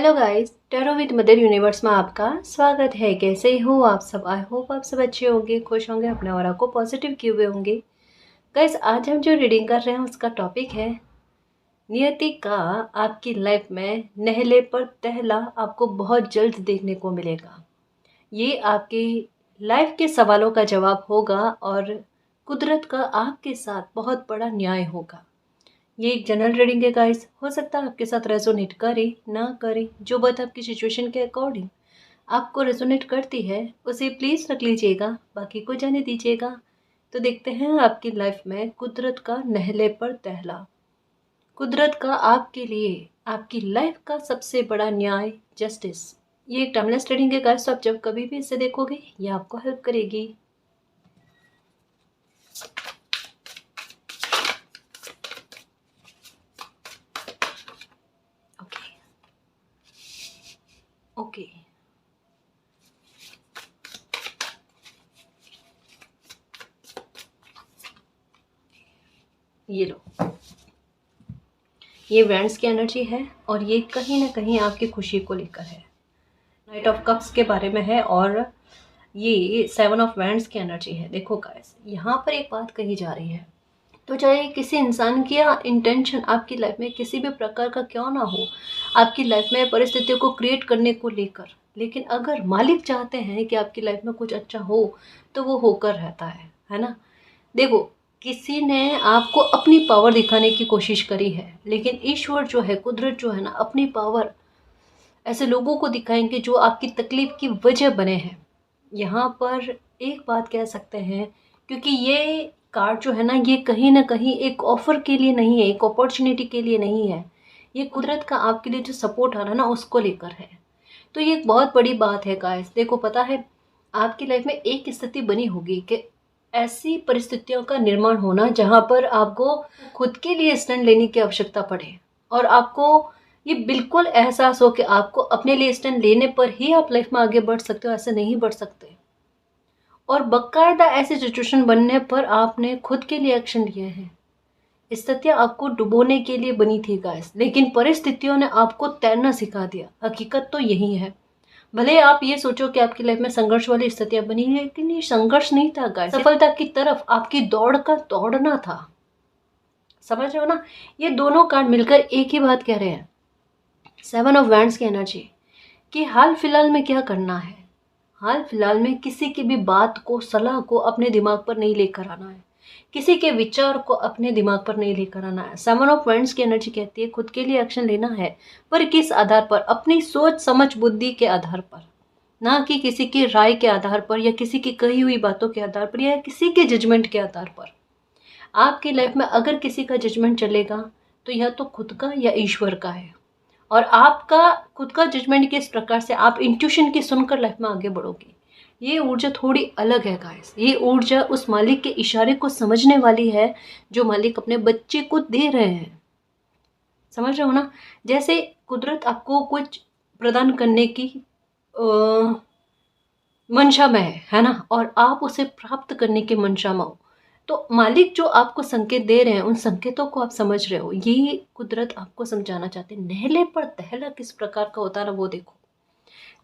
Hello guys, tarot with mother universe में आपका स्वागत है। कैसे हो आप सब? आई होप आप सब अच्छे होंगे, खुश होंगे, अपने ऑरा को पॉजिटिव किए हुए होंगे। गाइस, आज हम जो रीडिंग कर रहे हैं उसका टॉपिक है नियति का आपकी लाइफ में नहले पर तहला आपको बहुत जल्द देखने को मिलेगा। ये आपकी लाइफ के सवालों का जवाब होगा और कुदरत का आपके साथ बहुत बड़ा न्याय होगा। ये एक जनरल रीडिंग है गाइस, हो सकता है आपके साथ रेजोनेट करे ना करे। जो बात आपकी सिचुएशन के अकॉर्डिंग आपको रेजोनेट करती है उसे प्लीज़ रख लीजिएगा, बाकी को जाने दीजिएगा। तो देखते हैं आपकी लाइफ में कुदरत का नहले पर तहला, कुदरत का आपके लिए आपकी लाइफ का सबसे बड़ा न्याय, जस्टिस। ये एक टाइमलेस रीडिंग है गाइस, तो आप जब कभी भी इसे देखोगे ये आपको हेल्प करेगी। ओके ओके, ये लो, ये वैंड्स की एनर्जी है और ये कहीं ना कहीं आपकी खुशी को लेकर है। नाइट ऑफ कप्स के बारे में है और ये 7 ऑफ वैंड्स की एनर्जी है। देखो गाइस, यहाँ पर एक बात कही जा रही है, तो चाहे किसी इंसान की या इंटेंशन आपकी लाइफ में किसी भी प्रकार का क्यों ना हो, आपकी लाइफ में परिस्थितियों को क्रिएट करने को लेकर, लेकिन अगर मालिक चाहते हैं कि आपकी लाइफ में कुछ अच्छा हो तो वो होकर रहता है ना। देखो, किसी ने आपको अपनी पावर दिखाने की कोशिश करी है, लेकिन ईश्वर जो है, कुदरत जो है ना, अपनी पावर ऐसे लोगों को दिखाएंगे जो आपकी तकलीफ की वजह बने हैं। यहाँ पर एक बात कह सकते हैं, क्योंकि ये कार्ड जो है ना कहीं एक ऑफर के लिए नहीं है, एक अपॉर्चुनिटी के लिए नहीं है। ये कुदरत का आपके लिए जो सपोर्ट आ रहा है ना, उसको लेकर है। तो ये एक बहुत बड़ी बात है गाइस। देखो, पता है आपकी लाइफ में एक स्थिति बनी होगी कि ऐसी परिस्थितियों का निर्माण होना जहाँ पर आपको खुद के लिए स्टैंड लेने की आवश्यकता पड़े और आपको ये बिल्कुल एहसास हो कि आपको अपने लिए स्टैंड लेने पर ही आप लाइफ में आगे बढ़ सकते हो, ऐसे नहीं बढ़ सकते। और बाकायदा ऐसी सिचुएशन बनने पर आपने खुद के लिए एक्शन लिए हैं। स्थितियाँ आपको डुबोने के लिए बनी थी गाइस, लेकिन परिस्थितियों ने आपको तैरना सिखा दिया। हकीकत तो यही है। भले आप ये सोचो कि आपकी लाइफ में संघर्ष वाली स्थितियां बनी है, लेकिन ये संघर्ष नहीं था गाइस, सफलता की तरफ आपकी दौड़ का दौड़ना था। समझ रहे हो ना? ये दोनों कार्ड मिलकर एक ही बात कह रहे हैं, 7 ऑफ वैंड्स की एनर्जी, कि हाल फिलहाल में क्या करना है। हाल फिलहाल में किसी की भी बात को, सलाह को अपने दिमाग पर नहीं लेकर आना है, किसी के विचार को अपने दिमाग पर नहीं लेकर आना है। 7 ऑफ वैंड्स की एनर्जी कहती है खुद के लिए एक्शन लेना है, पर किस आधार पर? अपनी सोच समझ बुद्धि के आधार पर, ना कि किसी की राय के आधार पर या किसी की कही हुई बातों के आधार पर या किसी के जजमेंट के आधार पर। आपकी लाइफ में अगर किसी का जजमेंट चलेगा तो यह तो खुद का या ईश्वर का है, और आपका खुद का जजमेंट किस प्रकार से आप इंट्यूशन की सुनकर लाइफ में आगे बढ़ोगे, ये ऊर्जा थोड़ी अलग है गाइस। ये ऊर्जा उस मालिक के इशारे को समझने वाली है जो मालिक अपने बच्चे को दे रहे हैं। समझ रहे हो ना? जैसे कुदरत आपको कुछ प्रदान करने की मंशा में है ना, और आप उसे प्राप्त करने के मंशा में हो, तो मालिक जो आपको संकेत दे रहे हैं उन संकेतों को आप समझ रहे हो। ये कुदरत आपको समझाना चाहते हैं। नहले पर दहला किस प्रकार का होता है ना, वो देखो।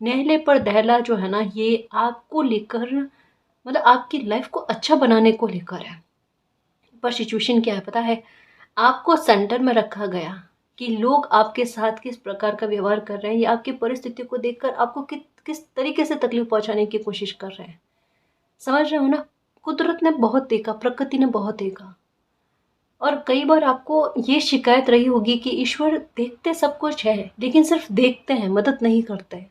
नहले पर दहला जो है ना, ये आपको लेकर, मतलब आपकी लाइफ को अच्छा बनाने को लेकर है। पर सिचुएशन क्या है पता है? आपको सेंटर में रखा गया कि लोग आपके साथ किस प्रकार का व्यवहार कर रहे हैं, या आपकी परिस्थिति को देखकर आपको किस तरीके से तकलीफ पहुंचाने की कोशिश कर रहे हैं। समझ रहे हो ना? कुदरत ने बहुत देखा, प्रकृति ने बहुत देखा। और कई बार आपको ये शिकायत रही होगी कि ईश्वर देखते सब कुछ है, लेकिन सिर्फ देखते हैं, मदद नहीं करते।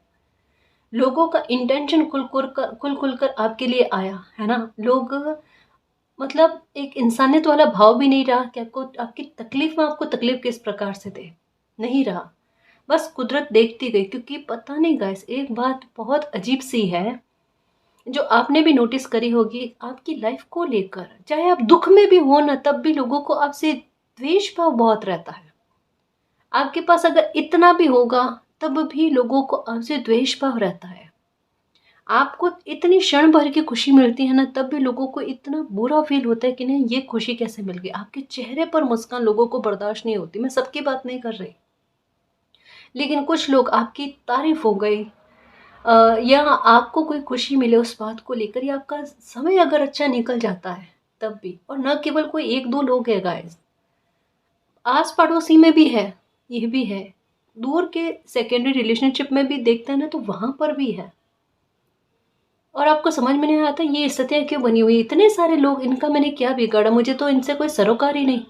लोगों का इंटेंशन खुल खुल कर आपके लिए आया है ना। लोग, मतलब एक इंसानियत वाला भाव भी नहीं रहा कि आपको आपकी तकलीफ में आपको तकलीफ किस प्रकार से दे, नहीं रहा। बस कुदरत देखती गई, क्योंकि पता नहीं गाइस, एक बात बहुत अजीब सी है जो आपने भी नोटिस करी होगी आपकी लाइफ को लेकर। चाहे आप दुख में भी हो ना, तब भी लोगों को आपसे द्वेष भाव बहुत रहता है। आपके पास अगर इतना भी होगा तब भी लोगों को आपसे द्वेष भाव रहता है। आपको इतनी क्षण भर की खुशी मिलती है ना, तब भी लोगों को इतना बुरा फील होता है कि नहीं, ये खुशी कैसे मिल गई। आपके चेहरे पर मुस्कान लोगों को बर्दाश्त नहीं होती। मैं सबकी बात नहीं कर रही, लेकिन कुछ लोग आपकी तारीफ हो गई या आपको कोई खुशी मिले उस बात को लेकर, या आपका समय अगर अच्छा निकल जाता है तब भी, और न केवल कोई एक दो लोग हैं गाइस, आस पड़ोसी में भी है, ये भी है, दूर के सेकेंडरी रिलेशनशिप में भी देखते हैं ना, तो वहां पर भी है। और आपको समझ में नहीं आता ये स्थितियाँ क्यों बनी हुई, इतने सारे लोग, इनका मैंने क्या बिगाड़ा, मुझे तो इनसे कोई सरोकार ही नहीं।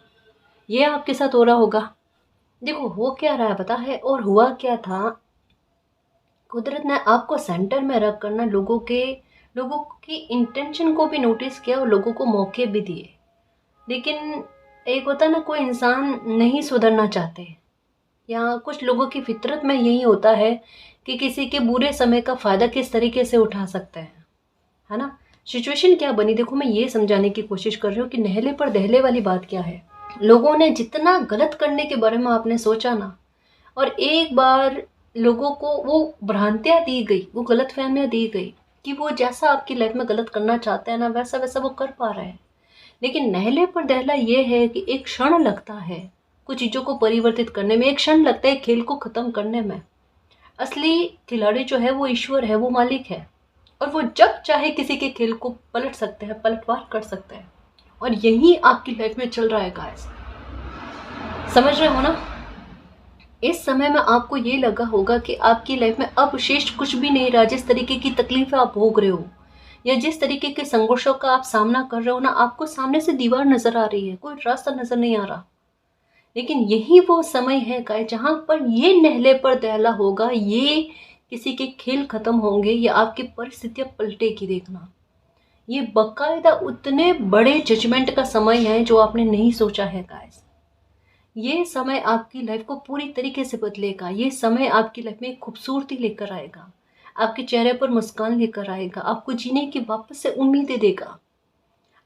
ये आपके साथ हो रहा होगा। देखो हो क्या रहा है पता है, और हुआ क्या था, कुदरत ने आपको सेंटर में रख कर ना लोगों की इंटेंशन को भी नोटिस किया और लोगों को मौके भी दिए। लेकिन एक होता ना, कोई इंसान नहीं सुधरना चाहते, या कुछ लोगों की फितरत में यही होता है कि किसी के बुरे समय का फ़ायदा किस तरीके से उठा सकते हैं, है ना। सिचुएशन क्या बनी, देखो मैं ये समझाने की कोशिश कर रही हूँ कि नहले पर दहले वाली बात क्या है। लोगों ने जितना गलत करने के बारे में आपने सोचा ना, और एक बार लोगों को वो भ्रांतियाँ दी गई, वो गलतफहमियाँ दी गई कि वो जैसा आपकी लाइफ में गलत करना चाहते हैं ना, वैसा वैसा वो कर पा रहे हैं। लेकिन नहले पर दहला ये है कि एक क्षण लगता है कुछ चीज़ों को परिवर्तित करने में, एक क्षण लगता है खेल को ख़त्म करने में। असली खिलाड़ी जो है वो ईश्वर है, वो मालिक है, और वो जब चाहे किसी के खेल को पलट सकते हैं, पलटवार कर सकते हैं। और यही आपकी लाइफ में चल रहा है गाइस, समझ रहे हो ना। इस समय में आपको ये लगा होगा कि आपकी लाइफ में अब शेष कुछ भी नहीं रहा, जिस तरीके की तकलीफें आप भोग रहे हो या जिस तरीके के संघर्षों का आप सामना कर रहे हो ना, आपको सामने से दीवार नजर आ रही है, कोई रास्ता नजर नहीं आ रहा। लेकिन यही वो समय है गाइस जहां पर ये नहले पर दहला होगा, ये किसी के खेल खत्म होंगे या आपकी परिस्थितियां पलटेगी। देखना, ये बकायदा उतने बड़े जजमेंट का समय है जो आपने नहीं सोचा है गाइस। ये समय आपकी लाइफ को पूरी तरीके से बदलेगा, ये समय आपकी लाइफ में खूबसूरती लेकर आएगा, आपके चेहरे पर मुस्कान लेकर आएगा, आपको जीने की वापस से उम्मीदें देगा।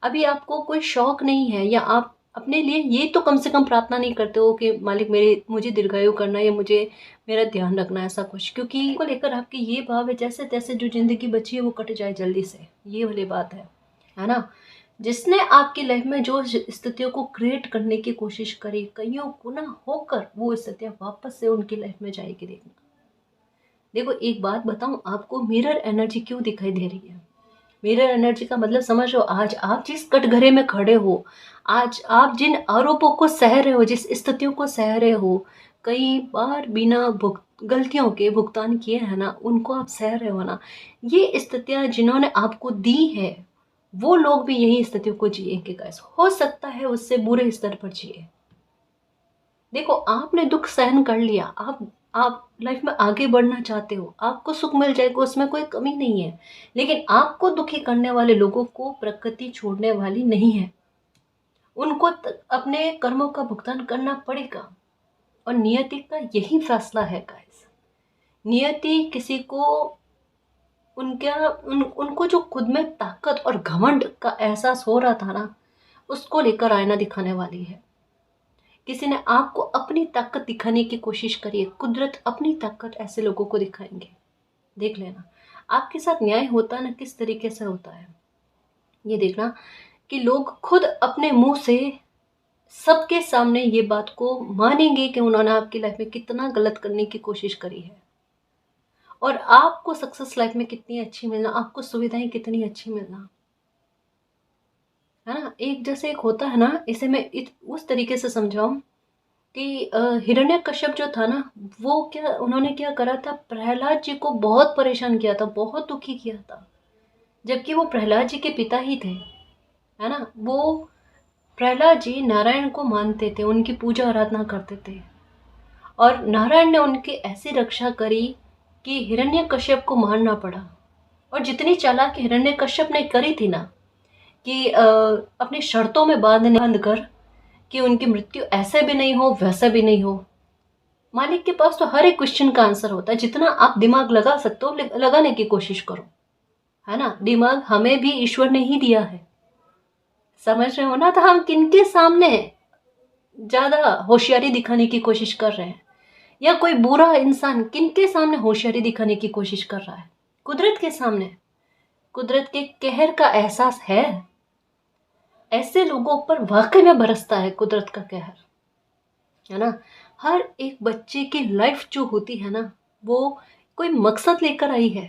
अभी आपको कोई शौक नहीं है, या आप अपने लिए ये तो कम से कम प्रार्थना नहीं करते हो कि मालिक मेरे मुझे दीर्घायु करना, या मुझे मेरा ध्यान रखना, ऐसा कुछ, क्योंकि को लेकर आपके ये भाव है जैसे तैसे जो जिंदगी बची है वो कट जाए जल्दी से, ये वाली बात है ना। जिसने आपकी लाइफ में जो स्थितियों को क्रिएट करने की कोशिश करी, कईयों गुना होकर वो स्थितियां वापस से उनकी लाइफ में जाएगी। देखो एक बात बताऊं आपको, मिरर एनर्जी क्यों दिखाई दे रही है। मिरर एनर्जी का मतलब समझ लो, आज आप जिस कटघरे में खड़े हो, आज आप जिन आरोपों को सह रहे हो, जिस स्थितियों को सह रहे हो, कई बार बिना गलतियों के भुगतान किए हैं ना, उनको आप सह रहे हो ना, ये स्थितियां जिन्होंने आपको दी है वो लोग भी यही स्थितियों को जिएंगे गाइस, हो सकता है उससे बुरे स्तर पर जिए। देखो आपने दुख सहन कर लिया, आप लाइफ में आगे बढ़ना चाहते हो, आपको सुख मिल जाएगा, उसमें कोई कमी नहीं है। लेकिन आपको दुखी करने वाले लोगों को प्रकृति छोड़ने वाली नहीं है, उनको अपने कर्मों का भुगतान करना पड़ेगा। और नियति का यही फैसला है गाइस। नियति किसी को उनको जो खुद में ताकत और घमंड का एहसास हो रहा था ना, उसको लेकर आईना दिखाने वाली है। किसी ने आपको अपनी ताकत दिखाने की कोशिश करी है, कुदरत अपनी ताकत ऐसे लोगों को दिखाएंगे। देख लेना आपके साथ न्याय होता ना किस तरीके से होता है। ये देखना कि लोग खुद अपने मुंह से सबके सामने ये बात को मानेंगे कि उन्होंने आपकी लाइफ में कितना गलत करने की कोशिश करी है, और आपको सक्सेस लाइफ में कितनी अच्छी मिलना, आपको सुविधाएं कितनी अच्छी मिलना, है ना। एक जैसे एक होता है ना, इसे मैं उस तरीके से समझाऊं कि हिरण्यकश्यप जो था ना, वो क्या उन्होंने क्या करा था, प्रहलाद जी को बहुत परेशान किया था, बहुत दुखी किया था, जबकि वो प्रहलाद जी के पिता ही थे, है ना। वो प्रहलाद जी नारायण को मानते थे, उनकी पूजा आराधना करते थे, और नारायण ने उनकी ऐसी रक्षा करी कि हिरण्यकश्यप को मारना पड़ा। और जितनी चालाकी हिरण्यकश्यप ने करी थी ना, कि अपनी शर्तों में बांध कर कि उनकी मृत्यु ऐसे भी नहीं हो वैसे भी नहीं हो। मालिक के पास तो हर एक क्वेश्चन का आंसर होता है, जितना आप दिमाग लगा सकते हो लगाने की कोशिश करो, है ना। दिमाग हमें भी ईश्वर ने ही दिया है, समझ रहे हो ना। तो हम किनके सामने ज्यादा होशियारी दिखाने की कोशिश कर रहे हैं, या कोई बुरा इंसान किनके सामने होशियारी दिखाने की कोशिश कर रहा है, कुदरत के सामने। कुदरत के कहर का एहसास है, ऐसे लोगों पर वाकई में बरसता है कुदरत का कहर, है ना। हर एक बच्चे की लाइफ जो होती है ना, वो कोई मकसद लेकर आई है।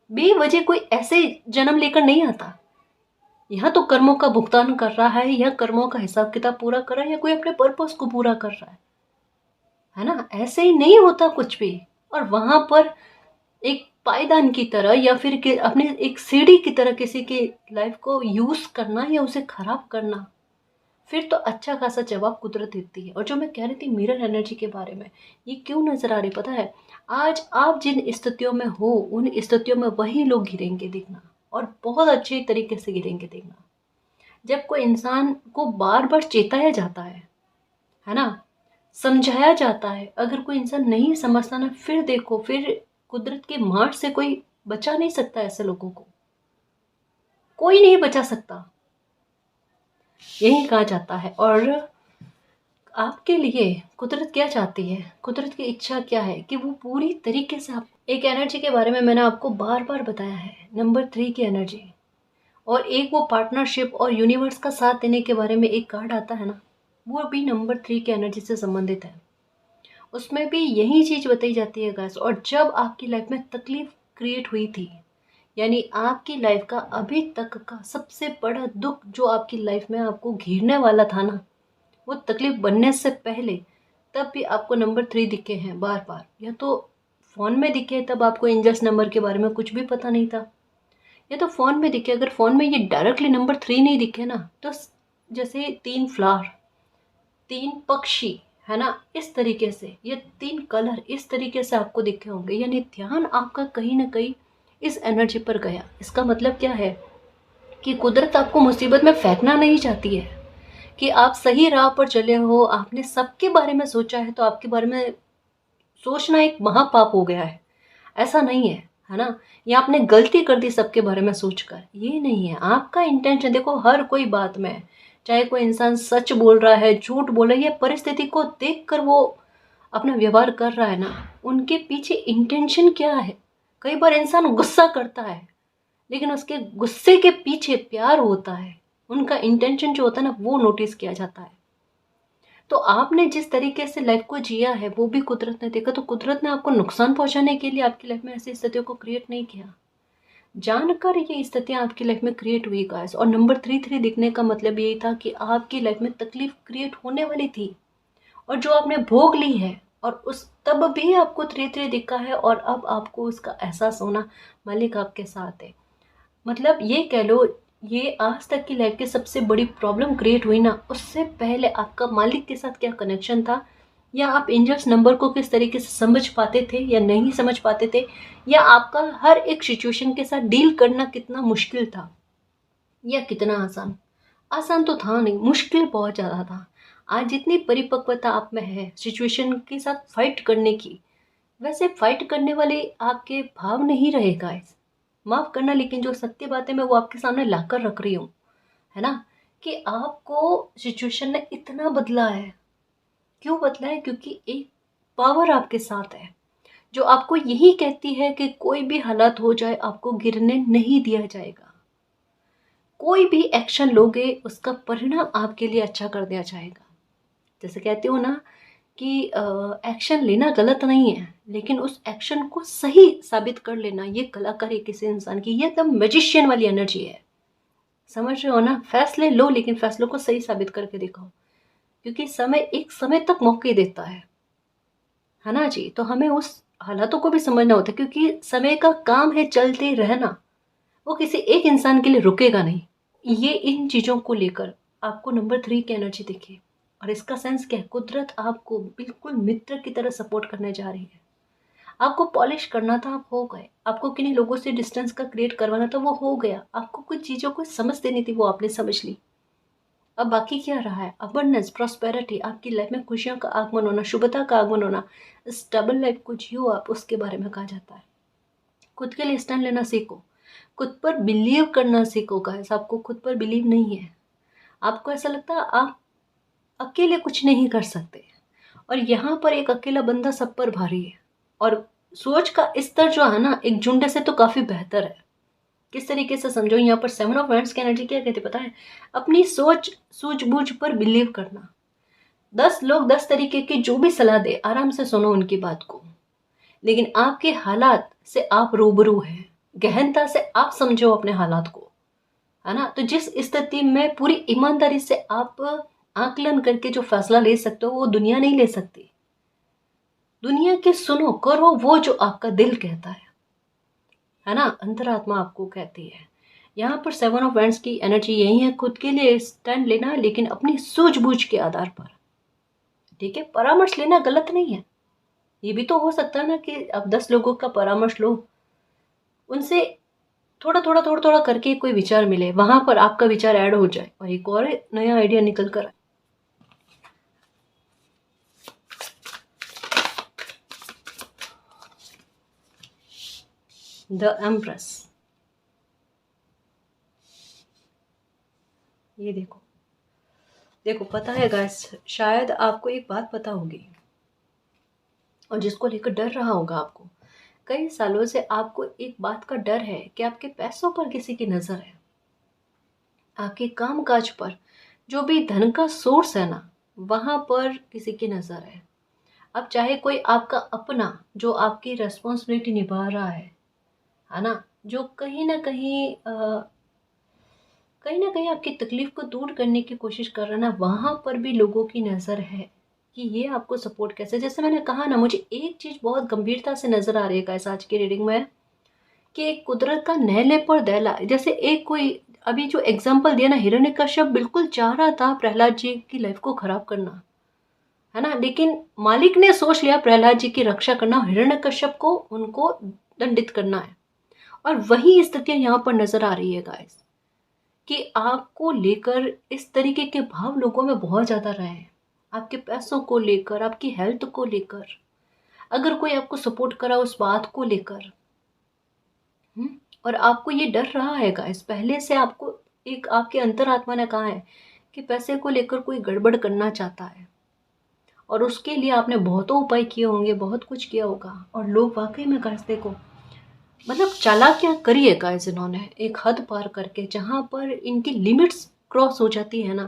बेवजह कोई ऐसे जन्म लेकर नहीं आता। यहाँ तो कर्मों का भुगतान कर रहा है, या कर्मों का हिसाब किताब पूरा कर रहा है, या कोई अपने पर्पस को पूरा कर रहा है ना। ऐसे ही नहीं होता कुछ भी। और वहां पर एक पायदान की तरह या फिर अपने एक सीढ़ी की तरह किसी की लाइफ को यूज करना या उसे खराब करना, फिर तो अच्छा खासा जवाब कुदरत देती है। और जो मैं कह रही थी मिरर एनर्जी के बारे में, ये क्यों नजर आ रही पता है? आज आप जिन स्थितियों में हो, उन स्थितियों में वही लोग गिरेंगे देखना, और बहुत अच्छे तरीके से गिरेंगे देखना। जब कोई इंसान को बार बार चेताया जाता है ना, समझाया जाता है, अगर कोई इंसान नहीं समझता ना, फिर देखो, फिर कुदरत के मार से कोई बचा नहीं सकता। ऐसे लोगों को कोई नहीं बचा सकता, यही कहा जाता है। और आपके लिए कुदरत क्या चाहती है, कुदरत की इच्छा क्या है कि वो पूरी तरीके से आप एक एनर्जी के बारे में मैंने आपको बार बार बताया है, नंबर 3 की एनर्जी। और एक वो पार्टनरशिप और यूनिवर्स का साथ देने के बारे में एक कार्ड आता है ना, वो भी नंबर 3 की एनर्जी से संबंधित है। उसमें भी यही चीज़ बताई जाती है गाइस। और जब आपकी लाइफ में तकलीफ क्रिएट हुई थी, यानी आपकी लाइफ का अभी तक का सबसे बड़ा दुख जो आपकी लाइफ में आपको घेरने वाला था ना, वो तकलीफ बनने से पहले, तब भी आपको नंबर 3 दिखे हैं बार बार। या तो फ़ोन में दिखे, तब आपको एंजल्स नंबर के बारे में कुछ भी पता नहीं था, या तो फ़ोन में दिखे। अगर फ़ोन में ये डायरेक्टली नंबर 3 नहीं दिखे ना, तो जैसे 3 फ्लावर, 3 पक्षी, है ना, इस तरीके से, ये 3 कलर इस तरीके से आपको दिखे होंगे, यानी ध्यान आपका कहीं ना कहीं इस एनर्जी पर गया। इसका मतलब क्या है कि कुदरत आपको मुसीबत में फेंकना नहीं चाहती है, कि आप सही राह पर चले हो, आपने सबके बारे में सोचा है, तो आपके बारे में सोचना एक महापाप हो गया है, ऐसा नहीं है ना। या आपने गलती कर दी सबके बारे में सोचकर, ये नहीं है आपका इंटेंशन। देखो, हर कोई बात में, चाहे कोई इंसान सच बोल रहा है, झूठ बोल रहा है, या परिस्थिति को देखकर वो अपना व्यवहार कर रहा है ना, उनके पीछे इंटेंशन क्या है। कई बार इंसान गुस्सा करता है, लेकिन उसके गुस्से के पीछे प्यार होता है। उनका इंटेंशन जो होता है ना, वो नोटिस किया जाता है। तो आपने जिस तरीके से लाइफ को जिया है, वो भी कुदरत ने देखा। तो कुदरत ने आपको नुकसान पहुंचाने के लिए आपकी लाइफ में ऐसी स्थितियों को क्रिएट नहीं किया। जानकर ये स्थितियां आपकी लाइफ में क्रिएट हुई गाइस। और नंबर 3 दिखने का मतलब यही था कि आपकी लाइफ में तकलीफ क्रिएट होने वाली थी, और जो आपने भोग ली है, और उस तब भी आपको 3 दिखा है, और अब आपको उसका एहसास होना, मालिक आपके साथ है। मतलब ये कह लो, ये आज तक की लाइफ की सबसे बड़ी प्रॉब्लम क्रिएट हुई ना, उससे पहले आपका मालिक के साथ क्या कनेक्शन था, या आप एंजल्स नंबर को किस तरीके से समझ पाते थे या नहीं समझ पाते थे, या आपका हर एक सिचुएशन के साथ डील करना कितना मुश्किल था या कितना आसान। आसान तो था नहीं, मुश्किल बहुत ज़्यादा था। आज जितनी परिपक्वता आप में है सिचुएशन के साथ फाइट करने की, वैसे फाइट करने वाले आपके भाव नहीं रहे गाइस। माफ करना, लेकिन जो सत्य बात है मैं वो आपके सामने लाकर रख रही हूँ, है ना, कि आपको सिचुएशन ने इतना बदला है। क्यों बदला है? क्योंकि एक पावर आपके साथ है, जो आपको यही कहती है कि कोई भी हालात हो जाए, आपको गिरने नहीं दिया जाएगा। कोई भी एक्शन लोगे, उसका परिणाम आपके लिए अच्छा कर दिया जाएगा। जैसे कहते हो ना कि एक्शन लेना गलत नहीं है, लेकिन उस एक्शन को सही साबित कर लेना, ये कलाकारी किसी इंसान की, ये एकदम मैजिशियन वाली एनर्जी है। समझ रहे हो ना? फैसले लो, लेकिन फैसलों को सही साबित करके दिखाओ, क्योंकि समय एक समय तक मौके देता है ना जी। तो हमें उस हालातों को भी समझना होता है, क्योंकि समय का काम है चलते रहना, वो किसी एक इंसान के लिए रुकेगा नहीं। ये इन चीज़ों को लेकर आपको नंबर 3 की एनर्जी दिखे, और इसका सेंस क्या है? कुदरत आपको बिल्कुल मित्र की तरह सपोर्ट करने जा रही है। आपको पॉलिश करना था, आप हो गए। आपको किन्हीं लोगों से डिस्टेंस का क्रिएट करवाना था, वो हो गया। आपको कुछ चीज़ों को समझ देनी थी, वो आपने समझ ली। अब बाकी क्या रहा है? अबंडेंस, प्रॉस्पेरिटी, आपकी लाइफ में खुशियों का आगमन होना, शुभता का आगमन होना, स्टेबल लाइफ को जियो आप, उसके बारे में कहा जाता है। खुद के लिए स्टैंड लेना सीखो, खुद पर बिलीव करना सीखो गाइस। आपको खुद पर बिलीव नहीं है, आपको ऐसा लगता है आप अकेले कुछ नहीं कर सकते, और यहाँ पर एक अकेला बंदा सब पर भारी है। और सोच का स्तर जो है ना, एक झुंड से तो काफी बेहतर है। किस तरीके से समझो, यहाँ पर 7 ऑफ वांड्स की एनर्जी क्या कहती है पता है? अपनी सोच सूझबूझ पर बिलीव करना। 10 लोग 10 तरीके की जो भी सलाह दे, आराम से सुनो उनकी बात को, लेकिन आपके हालात से आप रूबरू हैं, गहनता से आप समझो अपने हालात को, है ना। तो जिस स्थिति में पूरी ईमानदारी से आप आकलन करके जो फैसला ले सकते हो वो दुनिया नहीं ले सकती। दुनिया की सुनो, करो वो जो आपका दिल कहता है ना, अंतरात्मा आपको कहती है। यहाँ पर 7 ऑफ वैंड्स की एनर्जी यही है, खुद के लिए स्टैंड लेना, लेकिन अपनी सूझबूझ के आधार पर। ठीक है, परामर्श लेना गलत नहीं है। ये भी तो हो सकता है ना कि अब 10 लोगों का परामर्श लो, उनसे थोड़ा थोड़ा करके कोई विचार मिले, वहां पर आपका विचार ऐड हो जाए और एक और नया आइडिया निकल कर आए। द एम्प्रेस, ये देखो देखो, पता है गाइस, शायद आपको एक बात पता होगी और जिसको लेकर डर रहा होगा आपको। कई सालों से आपको एक बात का डर है कि आपके पैसों पर किसी की नज़र है, आपके काम काज पर, जो भी धन का सोर्स है ना, वहां पर किसी की नज़र है। अब चाहे कोई आपका अपना जो आपकी रेस्पॉन्सिबिलिटी निभा रहा है ना, जो कहीं ना कहीं आपकी तकलीफ को दूर करने की कोशिश कर रहा है ना, वहां पर भी लोगों की नज़र है कि ये आपको सपोर्ट कैसे। जैसे मैंने कहा ना, मुझे एक चीज़ बहुत गंभीरता से नज़र आ रही है गाइस आज की रीडिंग में, कि एक कुदरत का नहले पर दहला। जैसे एक कोई अभी जो एग्जाम्पल दिया ना, हिरण्यकश्यप बिल्कुल चाह रहा था प्रहलाद जी की लाइफ को खराब करना, है ना, लेकिन मालिक ने सोच लिया प्रहलाद जी की रक्षा करना, हिरण्यकश्यप को उनको दंडित करना है। और वही स्थितियां यहाँ पर नजर आ रही है गाइस, कि आपको लेकर इस तरीके के भाव लोगों में बहुत ज़्यादा रहे हैं, आपके पैसों को लेकर, आपकी हेल्थ को लेकर, अगर कोई आपको सपोर्ट करा उस बात को लेकर। और आपको ये डर रहा है गाइस, पहले से आपको एक आपके अंतरात्मा ने कहा है कि पैसे को लेकर कोई गड़बड़ करना चाहता है, और उसके लिए आपने बहुतों उपाय किए होंगे, बहुत कुछ किया होगा, और लोग वाकई में गाइस देखो, मतलब चालाकियां करी है गाइस इन्होंने एक हद पार करके, जहां पर इनकी लिमिट्स क्रॉस हो जाती है ना,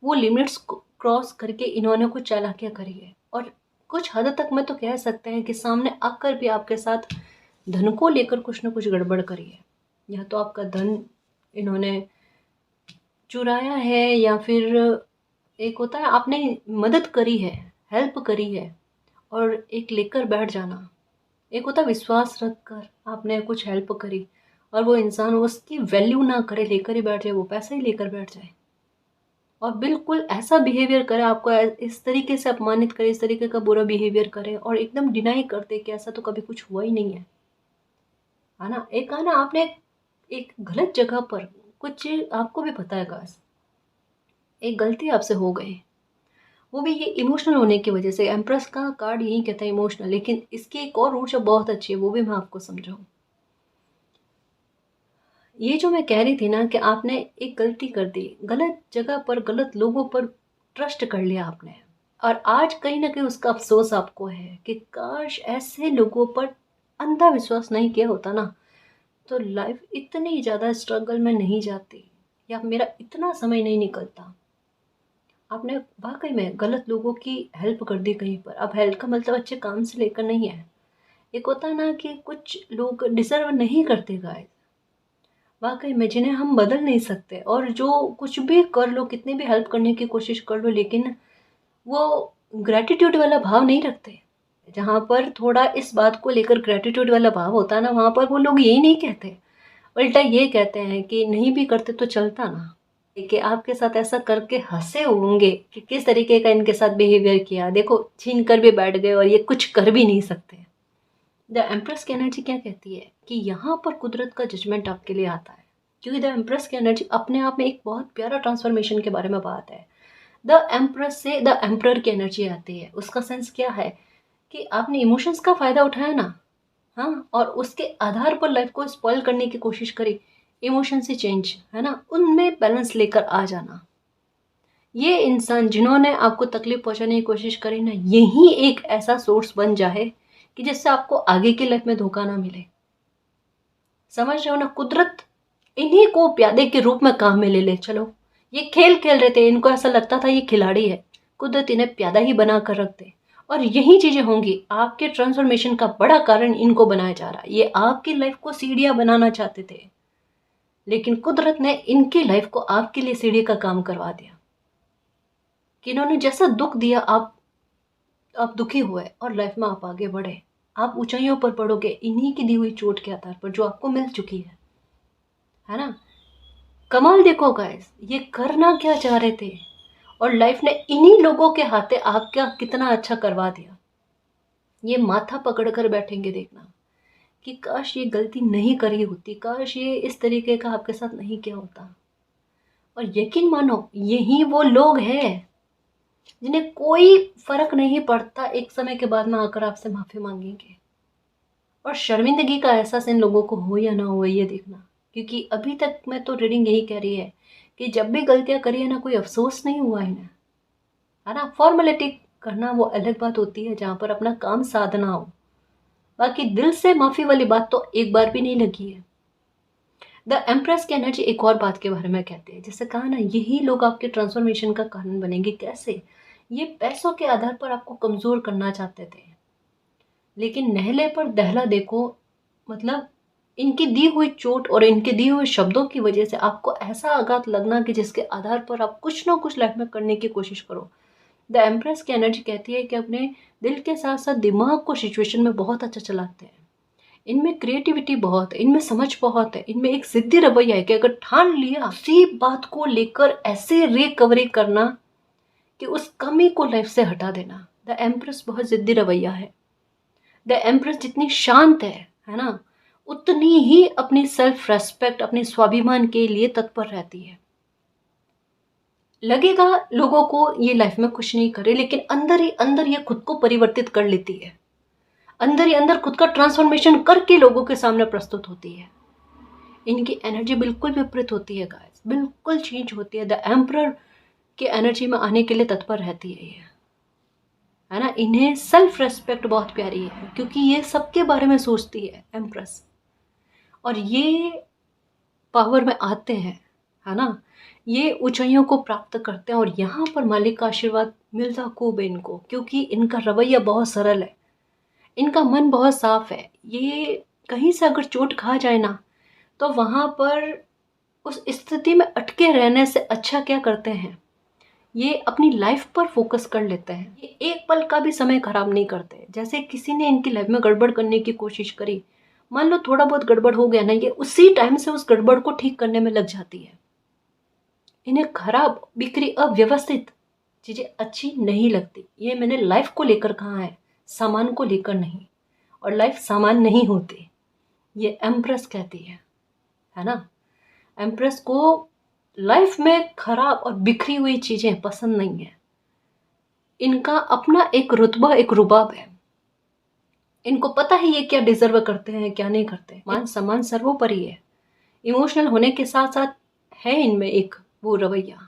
वो लिमिट्स क्रॉस करके इन्होंने कुछ चालाकियां करी है। और कुछ हद तक मैं तो कह सकते हैं कि सामने आकर भी आपके साथ धन को लेकर कुछ ना कुछ गड़बड़ करी है, या तो आपका धन इन्होंने चुराया है, या फिर एक होता है आपने मदद करी है, हेल्प करी है, और एक लेकर बैठ जाना। एक होता है विश्वास रख कर आपने कुछ हेल्प करी और वो इंसान उसकी वैल्यू ना करे, लेकर ही बैठ जाए, वो पैसा ही लेकर बैठ जाए और बिल्कुल ऐसा बिहेवियर करे, आपको इस तरीके से अपमानित करे, इस तरीके का बुरा बिहेवियर करे और एकदम डिनाई करते कि ऐसा तो कभी कुछ हुआ ही नहीं है ना। एक आना आपने एक गलत जगह पर कुछ, आपको भी पता है गाइस, एक गलती आपसे हो गई, वो भी ये इमोशनल होने की वजह से। एम्प्रेस का कार्ड यही कहता है इमोशनल, लेकिन इसकी एक और ऊर्जा बहुत अच्छी है, वो भी मैं आपको समझाऊं। ये जो मैं कह रही थी ना कि आपने एक गलती कर दी, गलत जगह पर गलत लोगों पर ट्रस्ट कर लिया आपने, और आज कहीं ना कहीं उसका अफसोस आपको है कि काश ऐसे लोगों पर अंधा विश्वास नहीं किया होता ना, तो लाइफ इतनी ज़्यादा स्ट्रगल में नहीं जाती, या मेरा इतना समय नहीं निकलता। आपने वाकई में गलत लोगों की हेल्प कर दी कहीं पर। अब हेल्प का मतलब अच्छे काम से लेकर नहीं है, एक होता है ना कि कुछ लोग डिजर्व नहीं करते गाइस, वाकई में, जिन्हें हम बदल नहीं सकते, और जो कुछ भी कर लो, कितनी भी हेल्प करने की कोशिश कर लो, लेकिन वो ग्रेटिट्यूड वाला भाव नहीं रखते। जहाँ पर थोड़ा इस बात को लेकर ग्रेटिट्यूड वाला भाव होता है ना, वहाँ पर वो लोग यही नहीं कहते, उल्टा ये कहते हैं कि नहीं भी करते तो चलता ना, कि आपके साथ ऐसा करके हंसे होंगे कि किस तरीके का इनके साथ बिहेवियर किया, देखो छीन कर भी बैठ गए और ये कुछ कर भी नहीं सकते। द एम्प्रेस की एनर्जी क्या कहती है कि यहाँ पर कुदरत का जजमेंट आपके लिए आता है, क्योंकि द एम्प्रेस की एनर्जी अपने आप में एक बहुत प्यारा ट्रांसफॉर्मेशन के बारे में बात है। द एम्प्रेस से द एम्प्रर की एनर्जी आती है, उसका सेंस क्या है कि आपने इमोशंस का फ़ायदा उठाया ना, हाँ, और उसके आधार पर लाइफ को स्पॉइल करने की कोशिश करी, इमोशन से चेंज, है ना, उनमें बैलेंस लेकर आ जाना। ये इंसान जिन्होंने आपको तकलीफ पहुंचाने की कोशिश करी ना, यही एक ऐसा सोर्स बन जाए कि जिससे आपको आगे की लाइफ में धोखा ना मिले। समझ रहे हो ना, कुदरत इन्हीं को प्यादे के रूप में काम में ले ले। चलो, ये खेल खेल रहे थे, इनको ऐसा लगता था ये खिलाड़ी है, कुदरत इन्हें प्यादा ही बना कर रख दे। और यही चीज़ें होंगी आपके ट्रांसफॉर्मेशन का बड़ा कारण इनको बनाया जा रहा है। ये आपकी लाइफ को सीढ़ियाँ बनाना चाहते थे, लेकिन कुदरत ने इनकी लाइफ को आपके लिए सीढ़ी का काम करवा दिया कि इन्होंने जैसा दुख दिया आप दुखी हुए और लाइफ में आप आगे बढ़े। आप ऊंचाइयों पर बढ़ोगे इन्हीं की दी हुई चोट के आधार पर जो आपको मिल चुकी है ना। कमाल देखो गाइस, ये करना क्या चाह रहे थे और लाइफ ने इन्हीं लोगों के हाथे आपका कितना अच्छा करवा दिया। ये माथा पकड़ कर बैठेंगे देखना कि काश ये गलती नहीं करी होती, काश ये इस तरीके का आपके साथ नहीं किया होता। और यकीन मानो यही वो लोग हैं जिन्हें कोई फर्क नहीं पड़ता, एक समय के बाद में आकर आपसे माफी मांगेंगे। और शर्मिंदगी का एहसास इन लोगों को हो या ना हो ये देखना, क्योंकि अभी तक मैं तो रीडिंग यही कह रही है कि जब भी गलतियां करी है ना, कोई अफसोस नहीं हुआ इन्हें, है ना। फॉर्मेलिटी करना वो अलग बात होती है जहाँ पर अपना काम साधना हो, बाकी दिल से माफी वाली बात तो एक बार भी नहीं लगी है। द एम्प्रेस की एनर्जी एक और बात के बारे में कहते हैं, जैसे कहा ना, यही लोग आपके ट्रांसफॉर्मेशन का कारण बनेंगे। कैसे? ये पैसों के आधार पर आपको कमजोर करना चाहते थे, लेकिन नहले पर दहला देखो, मतलब इनकी दी हुई चोट और इनके दिए हुए शब्दों की वजह से आपको ऐसा आघात लगना कि जिसके आधार पर आप कुछ ना कुछ लाइफ में करने की कोशिश करो। द एम्प्रेस की एनर्जी कहती है कि अपने दिल के साथ साथ दिमाग को सिचुएशन में बहुत अच्छा चलाते हैं। इनमें क्रिएटिविटी बहुत है, इनमें समझ बहुत है, इनमें एक जिद्दी रवैया है कि अगर ठान लिया उसी बात को लेकर ऐसे रिकवरी करना कि उस कमी को लाइफ से हटा देना। द एम्प्रेस बहुत जिद्दी रवैया है। द एम्प्रेस जितनी शांत है ना, उतनी ही अपनी सेल्फ रेस्पेक्ट, अपने स्वाभिमान के लिए तत्पर रहती है। लगेगा लोगों को ये लाइफ में कुछ नहीं करे, लेकिन अंदर ही अंदर ये खुद को परिवर्तित कर लेती है, अंदर ही अंदर खुद का ट्रांसफॉर्मेशन करके लोगों के सामने प्रस्तुत होती है। इनकी एनर्जी बिल्कुल विपरीत होती है गाइस, बिल्कुल चेंज होती है। द एम्परर की एनर्जी में आने के लिए तत्पर रहती है ये, है ना। इन्हें सेल्फ रेस्पेक्ट बहुत प्यारी है क्योंकि ये सबके बारे में सोचती है एम्प्रेस, और ये पावर में आते हैं, है ना। ये ऊंचाइयों को प्राप्त करते हैं और यहाँ पर मालिक का आशीर्वाद मिलता खूब है इनको, क्योंकि इनका रवैया बहुत सरल है, इनका मन बहुत साफ है। ये कहीं से अगर चोट खा जाए ना, तो वहाँ पर उस स्थिति में अटके रहने से अच्छा क्या करते हैं, ये अपनी लाइफ पर फोकस कर लेते हैं। ये एक पल का भी समय खराब नहीं करते। जैसे किसी ने इनकी लाइफ में गड़बड़ करने की कोशिश करी, मान लो थोड़ा बहुत गड़बड़ हो गया ना, ये उसी टाइम से उस गड़बड़ को ठीक करने में लग जाती है। इन्हें खराब, बिखरी, अव्यवस्थित चीज़ें अच्छी नहीं लगती। ये मैंने लाइफ को लेकर कहा है, सामान को लेकर नहीं। और लाइफ सामान नहीं होती, ये एम्प्रेस कहती है ना। एम्प्रेस को लाइफ में खराब और बिखरी हुई चीज़ें पसंद नहीं है। इनका अपना एक रुतबा, एक रुबाब है। इनको पता है ये क्या डिजर्व करते हैं, क्या नहीं करते। मान सम्मान सर्वोपरि है। इमोशनल होने के साथ साथ है इनमें एक वो रवैया,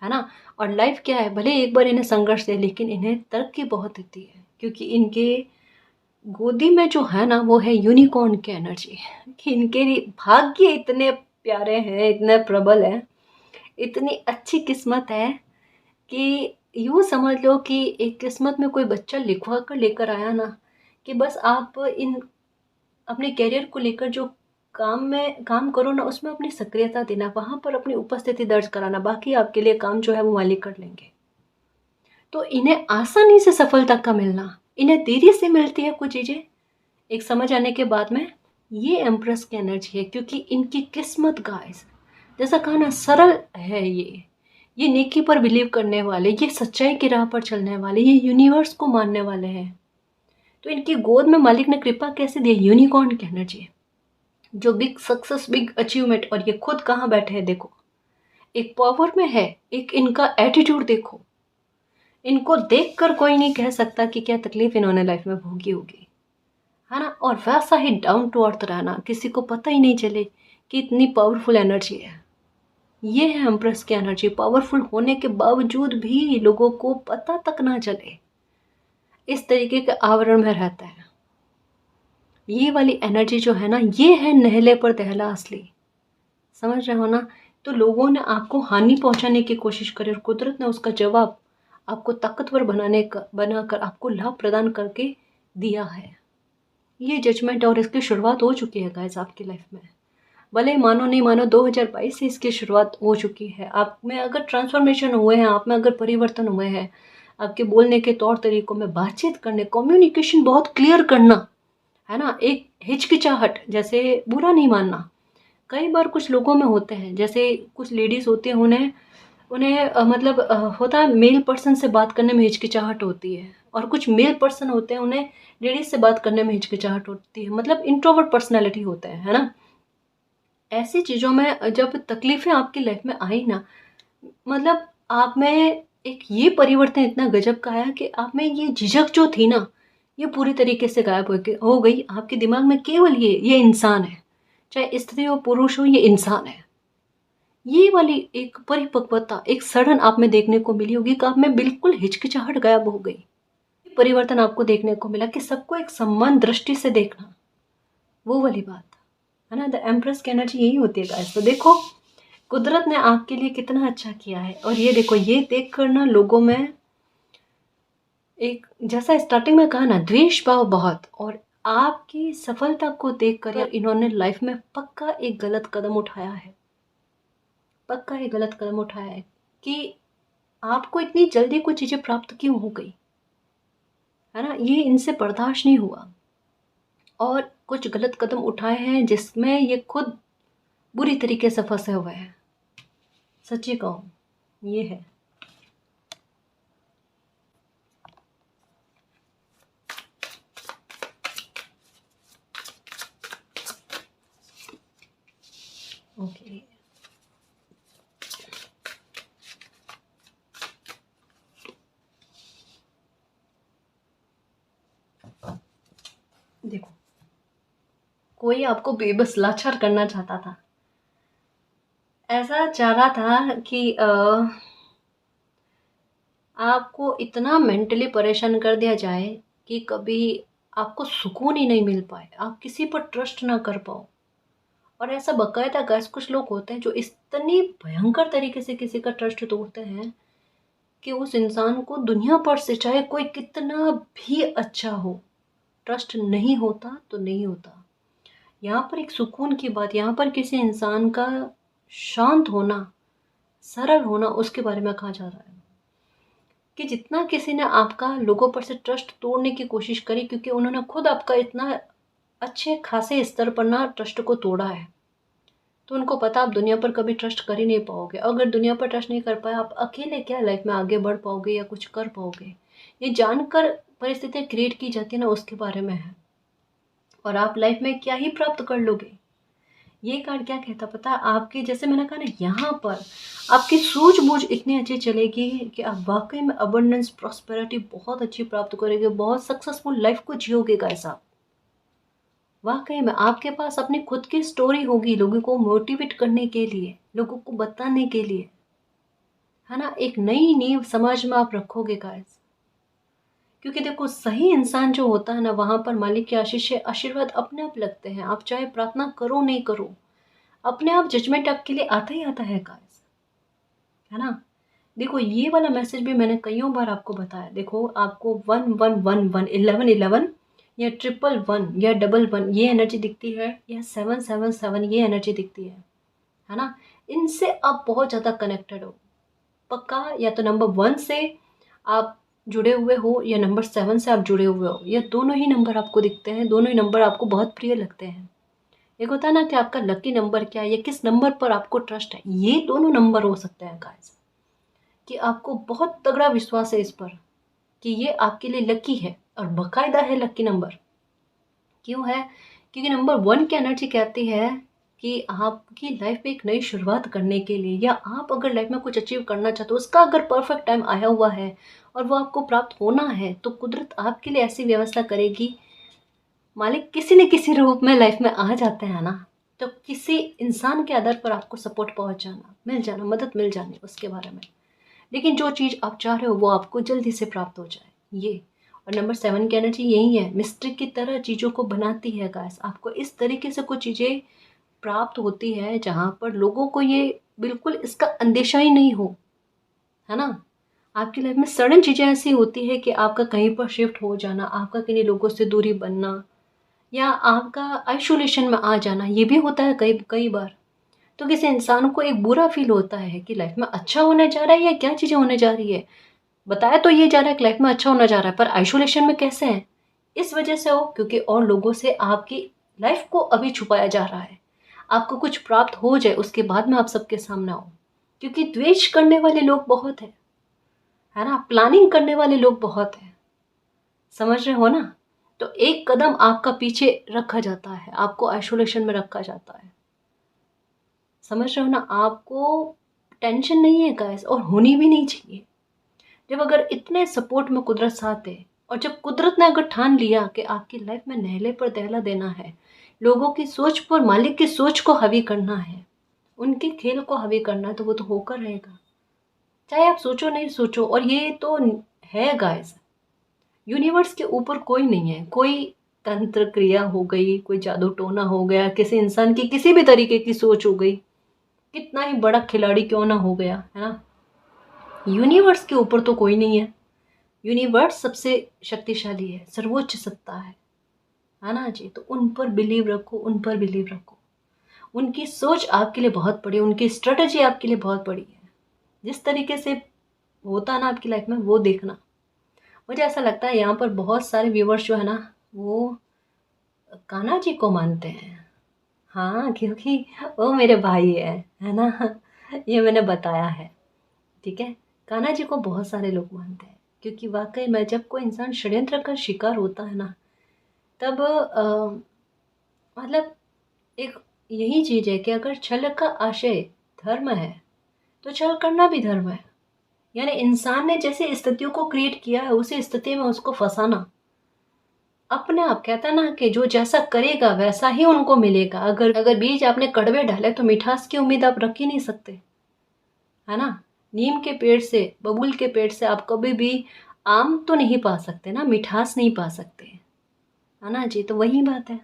है ना। और लाइफ क्या है, भले एक बार इन्हें संघर्ष दे, लेकिन इन्हें तरक्की बहुत देती है, क्योंकि इनके गोदी में जो है ना, वो है यूनिकॉर्न की एनर्जी। कि इनके भाग्य इतने प्यारे हैं, इतने प्रबल हैं, इतनी अच्छी किस्मत है कि यूँ समझ लो कि एक किस्मत में कोई बच्चा लिखवा कर लेकर आया ना, कि बस आप इन अपने करियर को लेकर जो काम करो ना, उसमें अपनी सक्रियता देना, वहाँ पर अपनी उपस्थिति दर्ज कराना, बाकी आपके लिए काम जो है वो मालिक कर लेंगे। तो इन्हें आसानी से सफलता का मिलना, इन्हें देरी से मिलती है कुछ चीज़ें एक समझ आने के बाद में। ये एम्प्रेस की एनर्जी है, क्योंकि इनकी किस्मत गाइस, जैसा कहा ना, सरल है। ये नेकी पर बिलीव करने वाले, ये सच्चाई की राह पर चलने वाले, ये यूनिवर्स को मानने वाले हैं। तो इनकी गोद में मालिक ने कृपा कैसे दी? यूनिकॉर्न की एनर्जी, जो बिग सक्सेस, बिग अचीवमेंट, और ये खुद कहाँ बैठे हैं देखो, एक पावर में है। एक इनका एटीट्यूड देखो, इनको देखकर कोई नहीं कह सकता कि क्या तकलीफ इन्होंने लाइफ में भोगी होगी, है ना। और वैसा ही डाउन टू अर्थ रहना, किसी को पता ही नहीं चले कि इतनी पावरफुल एनर्जी है। ये है एम्प्रेस की एनर्जी। पावरफुल होने के बावजूद भी लोगों को पता तक ना चले, इस तरीके के आवरण में रहता है। ये वाली एनर्जी जो है ना, ये है नहले पर दहला असली, समझ रहे हो ना। तो लोगों ने आपको हानि पहुंचाने की कोशिश करी और कुदरत ने उसका जवाब आपको ताकतवर बनाकर आपको लाभ प्रदान करके दिया है। ये जजमेंट और इसकी शुरुआत हो चुकी है गाइस आपकी लाइफ में। भले मानो नहीं मानो 2022 से इसकी शुरुआत हो चुकी है। आप में अगर ट्रांसफॉर्मेशन हुए हैं, आप में अगर परिवर्तन हुए हैं, आपके बोलने के तौर तरीकों में, बातचीत करने, कम्युनिकेशन बहुत क्लियर करना, है ना, एक हिचकिचाहट, जैसे बुरा नहीं मानना। कई बार कुछ लोगों में होते हैं, जैसे कुछ लेडीज़ होती हैं, उन्हें उन्हें मतलब होता है मेल पर्सन से बात करने में हिचकिचाहट होती है, और कुछ मेल पर्सन होते हैं उन्हें लेडीज से बात करने में हिचकिचाहट होती है, मतलब इंट्रोवर्ट पर्सनैलिटी होते हैं, है ना। ऐसी चीज़ों में जब तकलीफ़ें आपकी लाइफ में आई ना, मतलब आप में एक ये परिवर्तन इतना गजब का आया कि आप में ये झिझक जो थी ना, ये पूरी तरीके से गायब हो गई। आपके दिमाग में केवल ये इंसान है, चाहे स्त्री हो पुरुष हो, ये इंसान है। ये वाली एक परिपक्वता, एक सड़न आप में देखने को मिली होगी कि आप में बिल्कुल हिचकिचाहट गायब हो गई। परिवर्तन आपको देखने को मिला कि सबको एक समान दृष्टि से देखना, वो वाली बात, है ना। द एम्प्रेस की एनर्जी यही होती है गाइस। तो देखो कुदरत ने आपके लिए कितना अच्छा किया है, और ये देखो, ये देख कर ना लोगों में एक, जैसा स्टार्टिंग में कहा ना, द्वेष भाव बहुत, और आपकी सफलता को देखकर इन्होंने लाइफ में पक्का एक गलत कदम उठाया है, पक्का एक गलत कदम उठाया है कि आपको इतनी जल्दी कोई चीज़ें प्राप्त क्यों हो गई, है ना। ये इनसे बर्दाश्त नहीं हुआ, और कुछ गलत कदम उठाए हैं जिसमें ये खुद बुरी तरीके से फंसे हुए हैं। सच्ची कहूँ ये है। ओके, देखो, कोई आपको बेबस लाचार करना चाहता था, ऐसा चाह रहा था कि आपको इतना मेंटली परेशान कर दिया जाए कि कभी आपको सुकून ही नहीं मिल पाए, आप किसी पर ट्रस्ट ना कर पाओ। और ऐसा बकायदा गाइस कुछ लोग होते हैं जो इतनी भयंकर तरीके से किसी का ट्रस्ट तोड़ते हैं कि उस इंसान को दुनिया पर से चाहे कोई कितना भी अच्छा हो, ट्रस्ट नहीं होता तो नहीं होता। यहाँ पर एक सुकून की बात, यहाँ पर किसी इंसान का शांत होना, सरल होना, उसके बारे में कहा जा रहा है कि जितना किसी ने आपका लोगों पर से ट्रस्ट तोड़ने की कोशिश करी, क्योंकि उन्होंने खुद आपका इतना अच्छे खासे स्तर पर ना ट्रस्ट को तोड़ा है, तो उनको पता आप दुनिया पर कभी ट्रस्ट कर ही नहीं पाओगे। अगर दुनिया पर ट्रस्ट नहीं कर पाए, आप अकेले क्या लाइफ में आगे बढ़ पाओगे या कुछ कर पाओगे, ये जानकर परिस्थितियाँ क्रिएट की जाती है ना, उसके बारे में है। और आप लाइफ में क्या ही प्राप्त कर लोगे। ये कार्ड क्या कहता पता, आपकी, जैसे मैंने कहा ना, यहाँ पर आपकी सूझबूझ इतनी अच्छी चलेगी कि आप वाकई में अबंडेंस, प्रॉस्पेरिटी बहुत अच्छी प्राप्त करोगे, बहुत सक्सेसफुल लाइफ को जियोगे गाइस आप। वाकई में आपके पास अपनी खुद की स्टोरी होगी, लोगों को मोटिवेट करने के लिए, लोगों को बताने के लिए, है ना। एक नई नींव समाज में आप रखोगे गाइस। क्योंकि देखो, सही इंसान जो होता है ना, वहाँ पर मालिक के आशीष से आशीर्वाद अपने आप लगते हैं। आप चाहे प्रार्थना करो नहीं करो, अपने आप जजमेंट आपके लिए आता ही आता है गाइस, है ना। देखो, ये वाला मैसेज भी मैंने कईयों बार आपको बताया। देखो, आपको 1111, 1111 या 111 या 11 ये एनर्जी दिखती है, या 777 ये एनर्जी दिखती है ना। इनसे आप बहुत ज़्यादा कनेक्टेड हो पक्का। या तो नंबर 1 से आप जुड़े हुए हो, या नंबर 7 से आप जुड़े हुए हो, या दोनों ही नंबर आपको दिखते हैं, दोनों ही नंबर आपको बहुत प्रिय लगते हैं। एक होता है ना कि आपका लकी नंबर क्या है, या किस नंबर पर आपको ट्रस्ट है, ये दोनों नंबर हो सकते हैं गाइस। कि आपको बहुत तगड़ा विश्वास है इस पर कि ये आपके लिए लकी है, और बाकायदा है लकी नंबर। क्यों है? क्योंकि नंबर 1 की एनर्जी कहती है कि आपकी लाइफ में एक नई शुरुआत करने के लिए, या आप अगर लाइफ में कुछ अचीव करना चाहते हो, उसका अगर परफेक्ट टाइम आया हुआ है और वो आपको प्राप्त होना है, तो कुदरत आपके लिए ऐसी व्यवस्था करेगी। मालिक किसी न किसी रूप में लाइफ में आ जाते हैं ना, तो किसी इंसान के आधार पर आपको सपोर्ट पहुंच जाना, मिल जाना, मदद मिल जानी उसके बारे में। लेकिन जो चीज़ आप चाह रहे हो वो आपको जल्दी से प्राप्त हो जाए, ये। और नंबर 7 की एनर्जी यही है, मिस्ट्री की तरह चीज़ों को बनाती है गाइस। आपको इस तरीके से कुछ चीज़ें प्राप्त होती है जहाँ पर लोगों को ये बिल्कुल इसका अंदेशा ही नहीं हो, है ना। आपकी लाइफ में सडन चीज़ें ऐसी होती है कि आपका कहीं पर शिफ्ट हो जाना, आपका किन्हीं लोगों से दूरी बनना या आपका आइसोलेशन में आ जाना, ये भी होता है कई कई बार। तो किसी इंसान को एक बुरा फ़ील होता है कि लाइफ में अच्छा होने जा रहा है या क्या चीज़ें होने जा रही है। बताया तो ये जा रहा है कि लाइफ में अच्छा होने जा रहा है, पर आइसोलेशन में कैसे हैं? इस वजह से हो क्योंकि और लोगों से आपकी लाइफ को अभी छुपाया जा रहा है। आपको कुछ प्राप्त हो जाए उसके बाद में आप सबके सामने आओ। क्योंकि द्वेष करने वाले लोग बहुत हैं, है ना? प्लानिंग करने वाले लोग बहुत हैं। समझ रहे हो ना? तो एक कदम आपका पीछे रखा जाता है, आपको आइसोलेशन में रखा जाता है। समझ रहे हो ना? आपको टेंशन नहीं है गाइस, और होनी भी नहीं चाहिए। जब अगर इतने सपोर्ट में कुदरत साथ दे, और जब कुदरत ने अगर ठान लिया कि आपकी लाइफ में नहले पर दहला देना है, लोगों की सोच पर मालिक की सोच को हावी करना है, उनके खेल को हावी करना है, तो वो तो होकर रहेगा, चाहे आप सोचो नहीं सोचो। और ये तो है गाइस, यूनिवर्स के ऊपर कोई नहीं है। कोई तंत्र क्रिया हो गई, कोई जादू टोना हो गया, किसी इंसान की किसी भी तरीके की सोच हो गई, कितना ही बड़ा खिलाड़ी क्यों ना हो गया, है ना? यूनिवर्स के ऊपर तो कोई नहीं है। यूनिवर्स सबसे शक्तिशाली है, सर्वोच्च सत्ता है ना जी? तो उन पर बिलीव रखो, उन पर बिलीव रखो। उनकी सोच आपके लिए बहुत बड़ी है, उनकी स्ट्रेटजी आपके लिए बहुत बड़ी है। जिस तरीके से होता है ना आपकी लाइफ में, वो देखना। मुझे ऐसा लगता है यहाँ पर बहुत सारे व्यूवर्स जो है ना, वो कान्हा जी को मानते हैं। हाँ, क्योंकि वो मेरे भाई है ना? ये मैंने बताया है, ठीक है? कान्हा जी को बहुत सारे लोग मानते हैं, क्योंकि वाक़ई में जब कोई इंसान षड्यंत्र का शिकार होता है ना, तब मतलब एक यही चीज़ है कि अगर छल का आशय धर्म है, तो छल करना भी धर्म है। यानी इंसान ने जैसे स्थितियों को क्रिएट किया है, उसी स्थिति में उसको फँसाना। अपने आप कहता है ना कि जो जैसा करेगा वैसा ही उनको मिलेगा। अगर अगर बीज आपने कड़वे डाले तो मिठास की उम्मीद आप रख ही नहीं सकते, है ना? नीम के पेड़ से, बबूल के पेड़ से आप कभी भी आम तो नहीं पा सकते ना, मिठास नहीं पा सकते, है ना जी? तो वही बात है।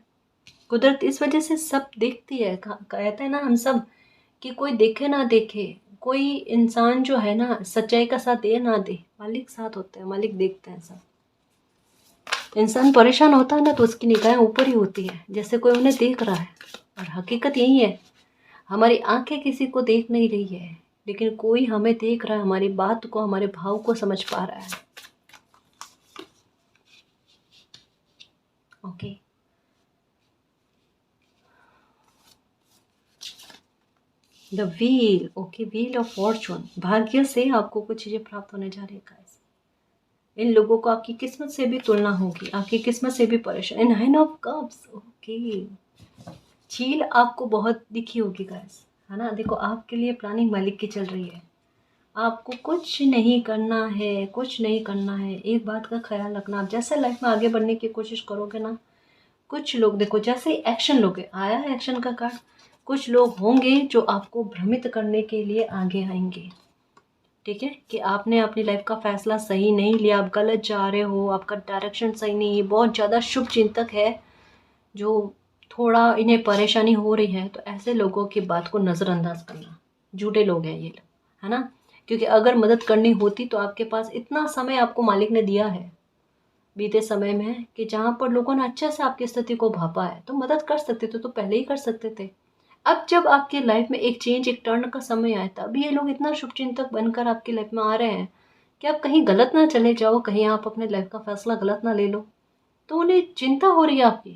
कुदरत इस वजह से सब देखती है। कहते हैं ना हम सब कि कोई देखे ना देखे, कोई इंसान जो है ना सच्चाई का साथ दे ना दे, मालिक साथ होते हैं, मालिक देखते हैं सब। इंसान परेशान होता है ना, तो उसकी निगाहें ऊपर ही होती है, जैसे कोई उन्हें देख रहा है। और हकीकत यही है, हमारी आंखें किसी को देख नहीं रही है, लेकिन कोई हमें देख रहा है, हमारी बात को, हमारे भाव को समझ पा रहा है। Okay, the wheel. Okay, wheel of Fortune. भाग्य से आपको कुछ चीज़ें प्राप्त होने जा रही है गाइस। इन लोगों को आपकी किस्मत से भी तुलना होगी, आपकी किस्मत से भी परेशान। In nine of cups. Okay, झील आपको बहुत दिखी होगी गाइस, है ना? देखो, आपके लिए प्लानिंग मालिक की चल रही है। आपको कुछ नहीं करना है, कुछ नहीं करना है। एक बात का ख्याल रखना, आप जैसे लाइफ में आगे बढ़ने की कोशिश करोगे ना, कुछ लोग देखो जैसे ही एक्शन लोगे, आया है एक्शन का कार्ड, कुछ लोग होंगे जो आपको भ्रमित करने के लिए आगे आएंगे, ठीक है? कि आपने अपनी लाइफ का फैसला सही नहीं लिया, आप गलत जा रहे हो, आपका डायरेक्शन सही नहीं है। बहुत ज़्यादा शुभ चिंतक है जो थोड़ा इन्हें परेशानी हो रही है, तो ऐसे लोगों की बात को नज़रअंदाज करना। झूठे लोग हैं ये लोग, है ना? क्योंकि अगर मदद करनी होती तो आपके पास इतना समय आपको मालिक ने दिया है बीते समय में, कि जहाँ पर लोगों ने अच्छे से आपकी स्थिति को भापा है, तो मदद कर सकते थे, तो पहले ही कर सकते थे। अब जब आपकी लाइफ में एक चेंज, एक टर्न का समय आया, तब ये लोग इतना शुभचिंतक बनकर आपकी लाइफ में आ रहे हैं कि आप कहीं गलत ना चले जाओ, कहीं आप अपने लाइफ का फैसला गलत ना ले लो, तो उन्हें चिंता हो रही है आपकी।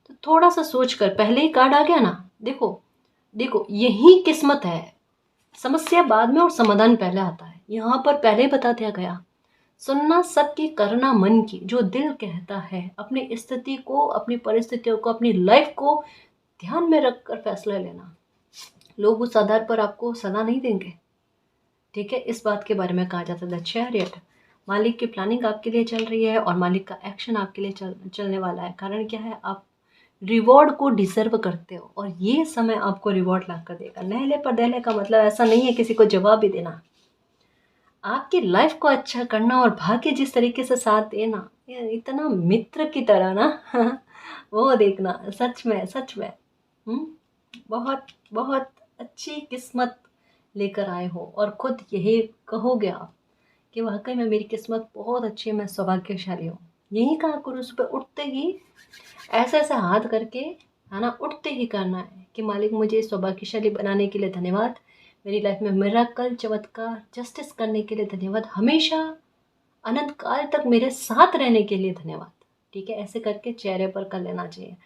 तो थोड़ा सा सोच कर, पहले ही कार्ड आ गया ना, देखो देखो, यही किस्मत है। समस्या बाद में और समाधान पहले आता है। यहाँ पर पहले ही बता दिया गया, सुनना सबकी, करना मन की। जो दिल कहता है, अपनी स्थिति को, अपनी परिस्थितियों को, अपनी लाइफ को ध्यान में रखकर फैसला लेना। लोग उस आधार पर आपको सलाह नहीं देंगे, ठीक है? इस बात के बारे में कहा जाता है द चैरियट। मालिक की प्लानिंग आपके लिए चल रही है और मालिक का एक्शन आपके लिए चलने वाला है। कारण क्या है? आप रिवॉर्ड को डिजर्व करते हो, और ये समय आपको रिवॉर्ड ला कर देगा। नहले पर दहले का मतलब ऐसा नहीं है किसी को जवाब भी देना, आपकी लाइफ को अच्छा करना और भाग्य जिस तरीके से साथ देना, ये इतना मित्र की तरह ना वो देखना, सच में सच में। हम्म, बहुत बहुत अच्छी किस्मत लेकर आए हो, और खुद यही कहोगे आप कि वाकई में मेरी किस्मत बहुत अच्छी है, मैं सौभाग्यशाली हूँ। यही कहा करो सुबह उठते ही, ऐसे ऐसे हाथ करके, है ना, उठते ही करना है कि मालिक मुझे सौभाग्यशाली बनाने के लिए धन्यवाद, मेरी लाइफ में मिराकल, चमत्कार, जस्टिस करने के लिए धन्यवाद, हमेशा अनंत काल तक मेरे साथ रहने के लिए धन्यवाद। ठीक है, ऐसे करके चेहरे पर कर लेना चाहिए।